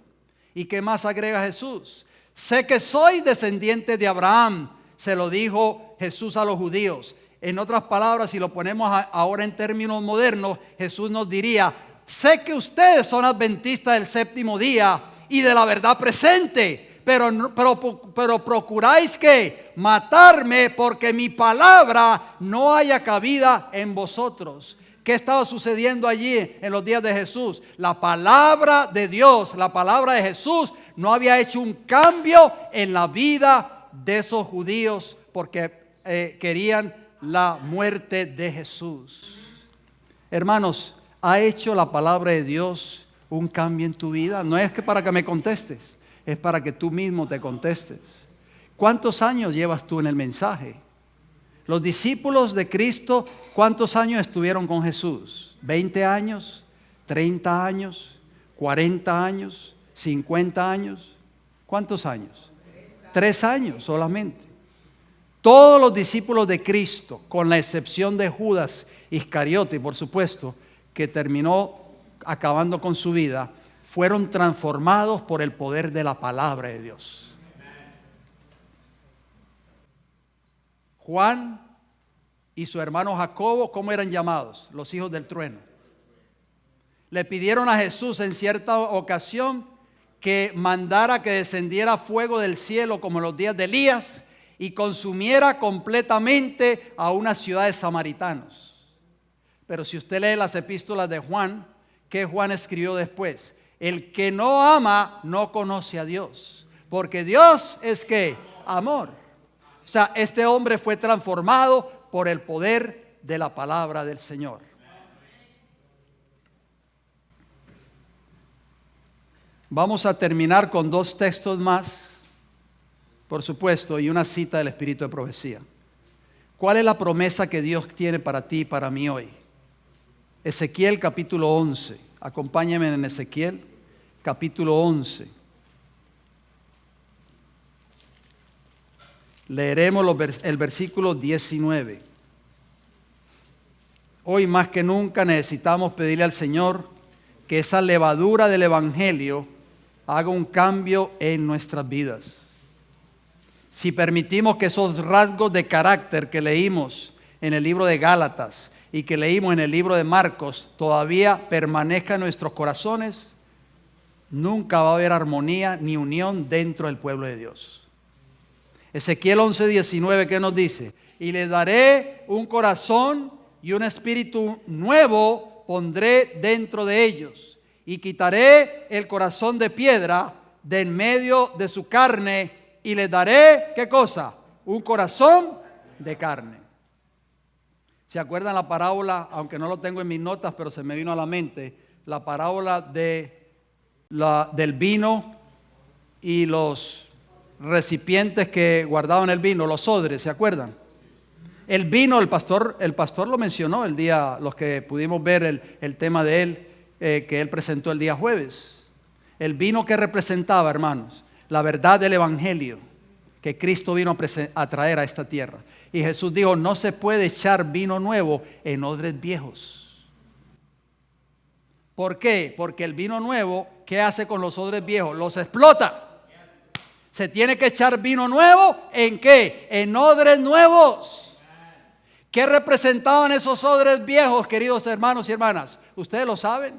¿Y qué más agrega Jesús? Sé que soy descendiente de Abraham, se lo dijo Jesús a los judíos. En otras palabras, si lo ponemos ahora en términos modernos, Jesús nos diría: sé que ustedes son adventistas del séptimo día y de la verdad presente, pero procuráis que matarme, porque mi palabra no haya cabida en vosotros. ¿Qué estaba sucediendo allí en los días de Jesús? La palabra de Dios, la palabra de Jesús no había hecho un cambio en la vida de esos judíos, porque querían la muerte de Jesús. Hermanos, ¿ha hecho la palabra de Dios un cambio en tu vida? No es que para que me contestes, es para que tú mismo te contestes. ¿Cuántos años llevas tú en el mensaje? Los discípulos de Cristo, ¿cuántos años estuvieron con Jesús? ¿20 años? ¿30 años? ¿40 años? ¿50 años? ¿Cuántos años? 3 años solamente. Todos los discípulos de Cristo, con la excepción de Judas Iscariote, por supuesto, que terminó acabando con su vida, fueron transformados por el poder de la palabra de Dios. Juan y su hermano Jacobo, ¿cómo eran llamados? Los hijos del trueno. Le pidieron a Jesús en cierta ocasión que mandara que descendiera fuego del cielo como en los días de Elías y consumiera completamente a una ciudad de samaritanos. Pero si usted lee las epístolas de Juan, ¿qué Juan escribió después? El que no ama no conoce a Dios, porque Dios es ¿qué? Amor. O sea, este hombre fue transformado por el poder de la palabra del Señor. Vamos a terminar con 2 textos más, por supuesto, y una cita del Espíritu de Profecía. ¿Cuál es la promesa que Dios tiene para ti y para mí hoy? Ezequiel capítulo 11. Acompáñame en Ezequiel capítulo 11. Leeremos el versículo 19. Hoy más que nunca necesitamos pedirle al Señor que esa levadura del Evangelio haga un cambio en nuestras vidas. Si permitimos que esos rasgos de carácter que leímos en el libro de Gálatas y que leímos en el libro de Marcos todavía permanezcan en nuestros corazones, nunca va a haber armonía ni unión dentro del pueblo de Dios. Ezequiel 11:19, ¿qué nos dice? Y les daré un corazón y un espíritu nuevo pondré dentro de ellos, y quitaré el corazón de piedra de en medio de su carne, y les daré, ¿qué cosa? Un corazón de carne. ¿Se acuerdan la parábola? Aunque no lo tengo en mis notas, pero se me vino a la mente, la parábola del vino y los recipientes que guardaban el vino, los odres, ¿se acuerdan? El vino, el pastor lo mencionó el día, los que pudimos ver el tema de él, que él presentó el día jueves. El vino que representaba, hermanos, la verdad del evangelio que Cristo vino a traer a esta tierra. Y Jesús dijo, no se puede echar vino nuevo en odres viejos. ¿Por qué? Porque el vino nuevo, ¿qué hace con los odres viejos? Los explota. Se tiene que echar vino nuevo, ¿en qué? En odres nuevos. ¿Qué representaban esos odres viejos, queridos hermanos y hermanas? Ustedes lo saben.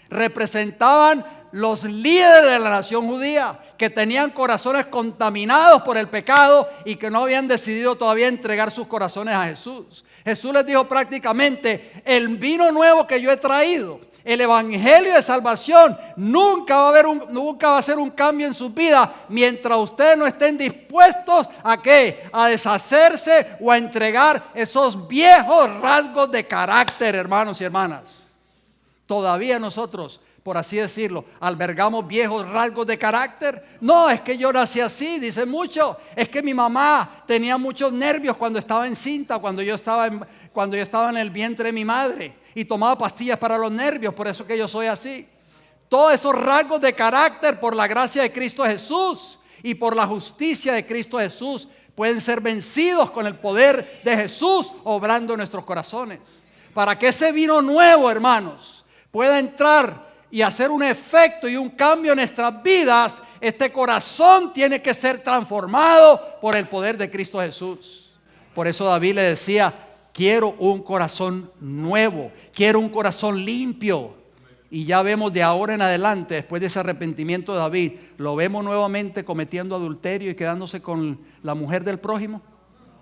Representaban los líderes de la nación judía, que tenían corazones contaminados por el pecado y que no habían decidido todavía entregar sus corazones a Jesús. Jesús les dijo prácticamente, el vino nuevo que yo he traído, el evangelio de salvación, nunca va a ser un cambio en su vida mientras ustedes no estén dispuestos a ¿qué? A deshacerse o a entregar esos viejos rasgos de carácter, hermanos y hermanas. Todavía nosotros, por así decirlo, albergamos viejos rasgos de carácter. No, es que yo nací así, dice mucho. Es que mi mamá tenía muchos nervios cuando estaba encinta, cuando yo estaba en el vientre de mi madre, y tomaba pastillas para los nervios, por eso que yo soy así. Todos esos rasgos de carácter, por la gracia de Cristo Jesús y por la justicia de Cristo Jesús, pueden ser vencidos con el poder de Jesús obrando en nuestros corazones. Para que ese vino nuevo, hermanos, pueda entrar y hacer un efecto y un cambio en nuestras vidas, este corazón tiene que ser transformado por el poder de Cristo Jesús. Por eso David le decía, quiero un corazón nuevo, quiero un corazón limpio. Y ya vemos de ahora en adelante, después de ese arrepentimiento de David, lo vemos nuevamente cometiendo adulterio y quedándose con la mujer del prójimo.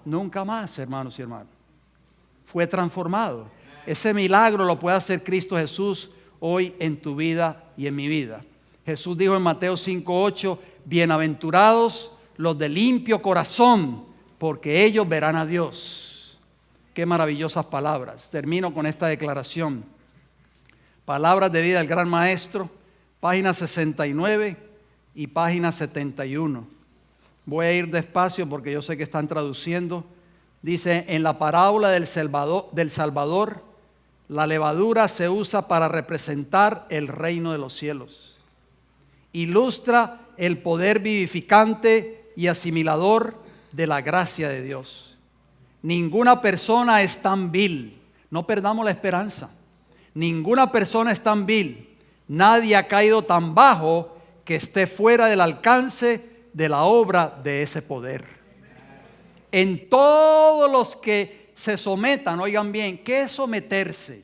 Nunca más, hermanos y hermanas. Fue transformado. Ese milagro lo puede hacer Cristo Jesús hoy en tu vida y en mi vida. Jesús dijo en Mateo 5:8, bienaventurados los de limpio corazón, porque ellos verán a Dios. Qué maravillosas palabras. Termino con esta declaración. Palabras de vida del gran maestro, página 69 y página 71. Voy a ir despacio porque yo sé que están traduciendo. Dice, en la parábola del Salvador, la levadura se usa para representar el reino de los cielos. Ilustra el poder vivificante y asimilador de la gracia de Dios. Ninguna persona es tan vil. No perdamos la esperanza. Ninguna persona es tan vil. Nadie ha caído tan bajo que esté fuera del alcance de la obra de ese poder. En todos los que se sometan, oigan bien, ¿qué es someterse?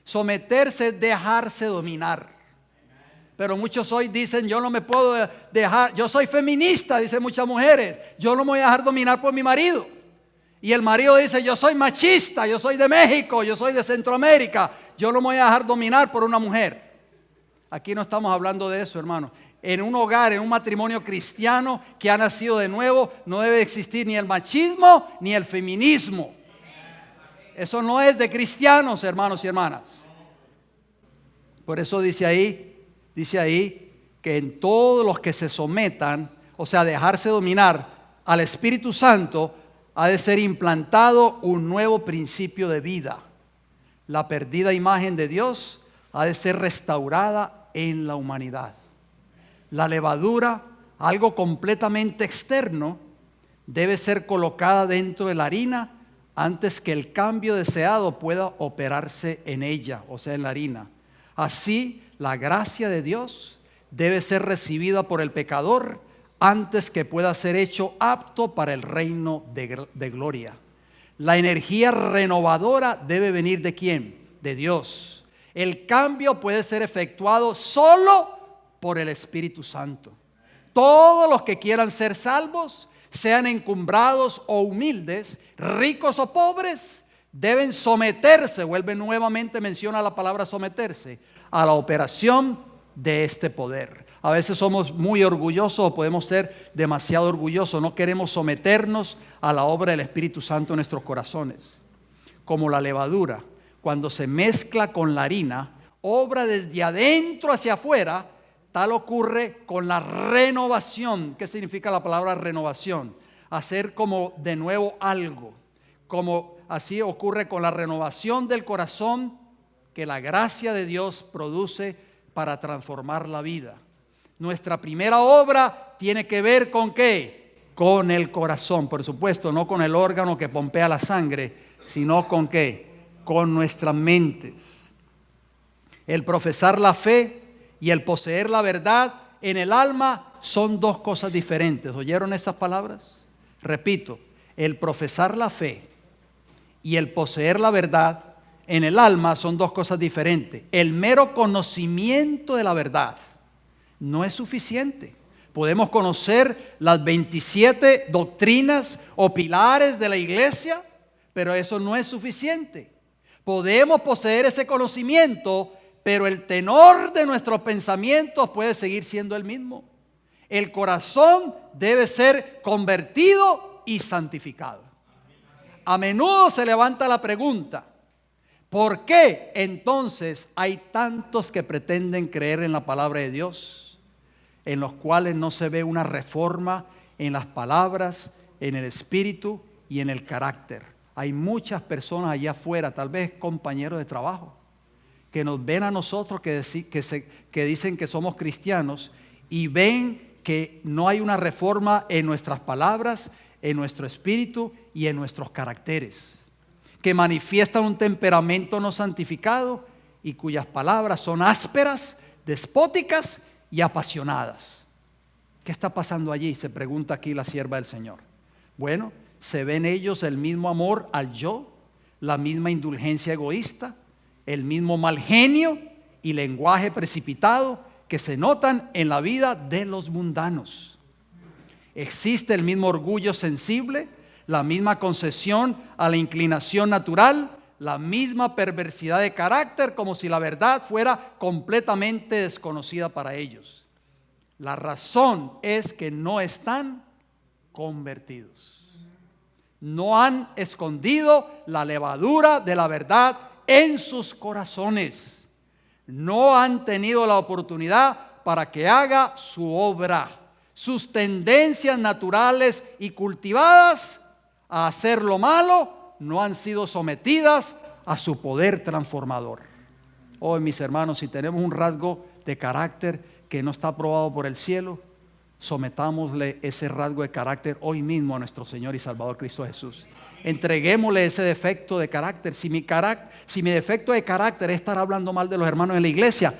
Someterse es dejarse dominar. Pero muchos hoy dicen, yo no me puedo dejar, yo soy feminista, dicen muchas mujeres, yo no me voy a dejar dominar por mi marido. Y el marido dice, yo soy machista, yo soy de México, yo soy de Centroamérica, yo no me voy a dejar dominar por una mujer. Aquí no estamos hablando de eso, hermano. En un hogar, en un matrimonio cristiano que ha nacido de nuevo, no debe existir ni el machismo ni el feminismo. Eso no es de cristianos, hermanos y hermanas. Por eso dice ahí que en todos los que se sometan, o sea, dejarse dominar al Espíritu Santo, ha de ser implantado un nuevo principio de vida. La perdida imagen de Dios ha de ser restaurada en la humanidad. La levadura, algo completamente externo, debe ser colocada dentro de la harina antes que el cambio deseado pueda operarse en ella, o sea, en la harina. Así, la gracia de Dios debe ser recibida por el pecador antes que pueda ser hecho apto para el reino de gloria. La energía renovadora debe venir ¿de quién? De Dios. El cambio puede ser efectuado solo por el Espíritu Santo. Todos los que quieran ser salvos, sean encumbrados o humildes, ricos o pobres, deben someterse, vuelve nuevamente, menciona la palabra someterse, a la operación de este poder. A veces somos muy orgullosos o podemos ser demasiado orgullosos, no queremos someternos a la obra del Espíritu Santo en nuestros corazones. Como la levadura, cuando se mezcla con la harina, obra desde adentro hacia afuera, Tal ocurre con la renovación. ¿Qué significa la palabra renovación? Hacer como de nuevo algo. Como así ocurre con la renovación del corazón que la gracia de Dios produce para transformar la vida. Nuestra primera obra tiene que ver ¿con qué? Con el corazón, por supuesto, no con el órgano que pompea la sangre, sino ¿con qué? Con nuestras mentes. El profesar la fe y el poseer la verdad en el alma son dos cosas diferentes. ¿Oyeron esas palabras? Repito, el profesar la fe y el poseer la verdad en el alma son dos cosas diferentes. El mero conocimiento de la verdad no es suficiente. Podemos conocer las 27 doctrinas o pilares de la iglesia, pero eso no es suficiente. Podemos poseer ese conocimiento, pero el tenor de nuestros pensamientos puede seguir siendo el mismo. El corazón debe ser convertido y santificado. A menudo se levanta la pregunta: ¿por qué entonces hay tantos que pretenden creer en la palabra de Dios, en los cuales no se ve una reforma en las palabras, en el espíritu y en el carácter? Hay muchas personas allá afuera, tal vez compañeros de trabajo, que nos ven a nosotros que dicen que somos cristianos y ven que no hay una reforma en nuestras palabras, en nuestro espíritu y en nuestros caracteres, que manifiestan un temperamento no santificado y cuyas palabras son ásperas, despóticas y apasionadas. ¿Qué está pasando allí?, se pregunta aquí la sierva del Señor. Bueno, se ve en ellos el mismo amor al yo, la misma indulgencia egoísta, el mismo mal genio y lenguaje precipitado que se notan en la vida de los mundanos. Existe el mismo orgullo sensible, la misma concesión a la inclinación natural, la misma perversidad de carácter, como si la verdad fuera completamente desconocida para ellos. La razón es que no están convertidos. No han escondido la levadura de la verdad en sus corazones. No han tenido la oportunidad para que haga su obra. Sus tendencias naturales y cultivadas a hacer lo malo no han sido sometidas a su poder transformador. Hoy, mis hermanos, si tenemos un rasgo de carácter que no está aprobado por el cielo, sometámosle ese rasgo de carácter hoy mismo a nuestro Señor y Salvador Cristo Jesús. Entreguémosle ese defecto de carácter. Si mi defecto de carácter es estar hablando mal de los hermanos en la iglesia,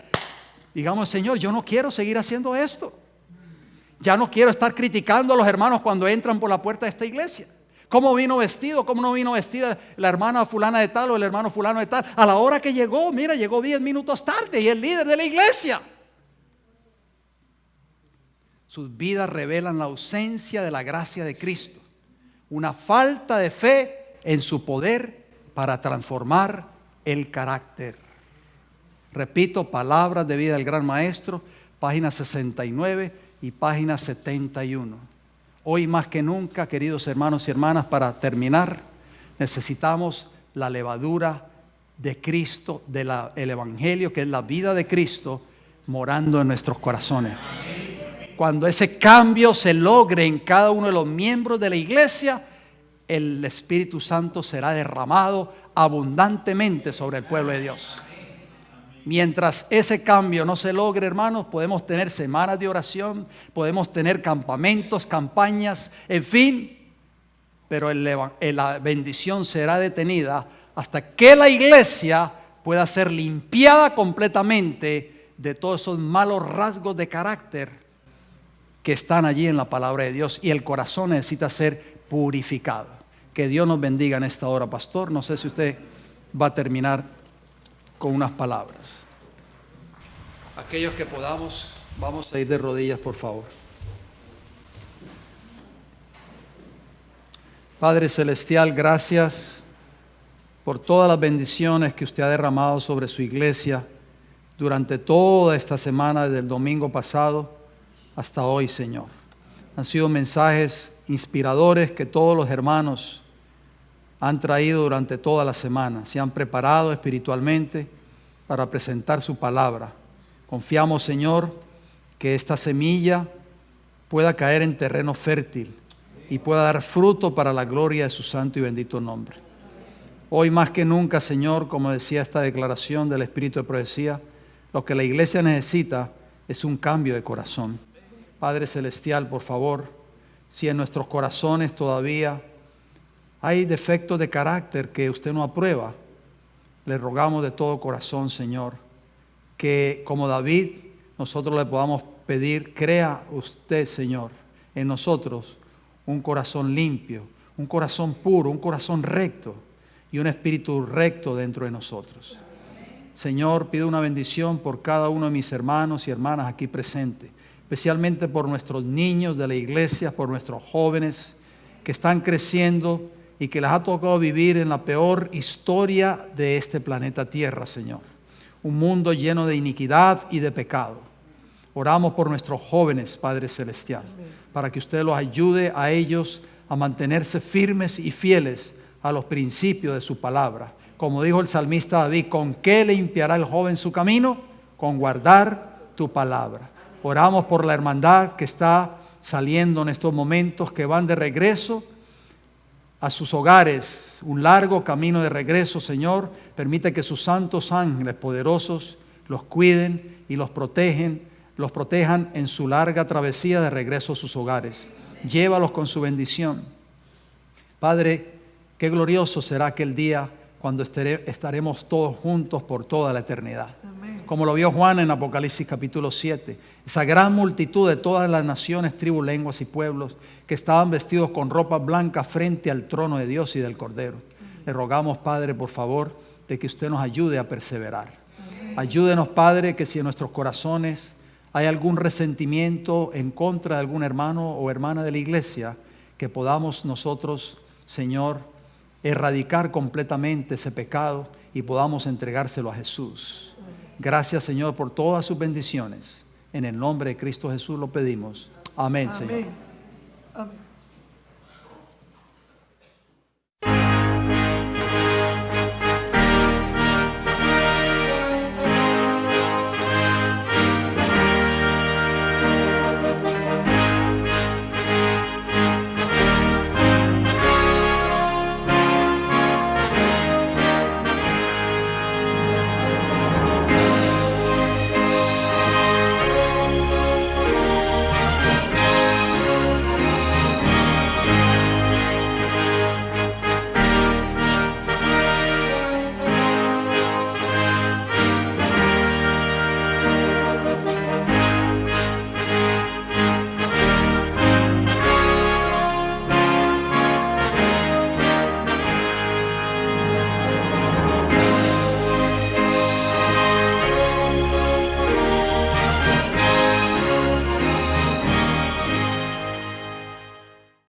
digamos: Señor, yo no quiero seguir haciendo esto. Ya no quiero estar criticando a los hermanos cuando entran por la puerta de esta iglesia. ¿Cómo vino vestido? ¿Cómo no vino vestida la hermana fulana de tal o el hermano fulano de tal? A la hora que llegó, mira, llegó 10 minutos tarde y es líder de la iglesia. Sus vidas revelan la ausencia de la gracia de Cristo, una falta de fe en su poder para transformar el carácter. Repito, Palabras de Vida del Gran Maestro, página 69 y página 71. Hoy más que nunca, queridos hermanos y hermanas, para terminar, necesitamos la levadura de Cristo, el Evangelio, que es la vida de Cristo, morando en nuestros corazones. Cuando ese cambio se logre en cada uno de los miembros de la iglesia, el Espíritu Santo será derramado abundantemente sobre el pueblo de Dios. Mientras ese cambio no se logre, hermanos, podemos tener semanas de oración, podemos tener campamentos, campañas, en fin, pero la bendición será detenida hasta que la iglesia pueda ser limpiada completamente de todos esos malos rasgos de carácter que están allí en la palabra de Dios, y el corazón necesita ser purificado. Que Dios nos bendiga en esta hora, pastor. No sé si usted va a terminar con unas palabras. Aquellos que podamos, vamos a ir de rodillas, por favor. Padre Celestial, gracias por todas las bendiciones que usted ha derramado sobre su iglesia durante toda esta semana, desde el domingo pasado hasta hoy, Señor. Han sido mensajes inspiradores que todos los hermanos han traído durante toda la semana. Se han preparado espiritualmente para presentar su palabra. Confiamos, Señor, que esta semilla pueda caer en terreno fértil y pueda dar fruto para la gloria de su santo y bendito nombre. Hoy más que nunca, Señor, como decía esta declaración del Espíritu de Profecía, lo que la iglesia necesita es un cambio de corazón. Padre Celestial, por favor, si en nuestros corazones todavía hay defectos de carácter que usted no aprueba, le rogamos de todo corazón, Señor, que como David nosotros le podamos pedir, crea usted, Señor, en nosotros un corazón limpio, un corazón puro, un corazón recto y un espíritu recto dentro de nosotros. Señor, pido una bendición por cada uno de mis hermanos y hermanas aquí presentes, especialmente por nuestros niños de la iglesia, por nuestros jóvenes que están creciendo y que les ha tocado vivir en la peor historia de este planeta Tierra, Señor. Un mundo lleno de iniquidad y de pecado. Oramos por nuestros jóvenes, Padre Celestial, para que usted los ayude a ellos a mantenerse firmes y fieles a los principios de su palabra. Como dijo el salmista David, ¿con qué limpiará el joven su camino? Con guardar tu palabra. Oramos por la hermandad que está saliendo en estos momentos, que van de regreso a sus hogares, un largo camino de regreso, Señor. Permite que sus santos ángeles poderosos los cuiden y los protejan en su larga travesía de regreso a sus hogares. Llévalos con su bendición. Padre, qué glorioso será aquel día cuando estaremos todos juntos por toda la eternidad. Amén. Como lo vio Juan en Apocalipsis capítulo 7, esa gran multitud de todas las naciones, tribus, lenguas y pueblos que estaban vestidos con ropa blanca frente al trono de Dios y del Cordero. Amén. Le rogamos, Padre, por favor, de que usted nos ayude a perseverar. Amén. Ayúdenos, Padre, que si en nuestros corazones hay algún resentimiento en contra de algún hermano o hermana de la iglesia, que podamos nosotros, Señor, erradicar completamente ese pecado y podamos entregárselo a Jesús. Gracias, Señor, por todas sus bendiciones. En el nombre de Cristo Jesús lo pedimos. Amén, Señor. Amén.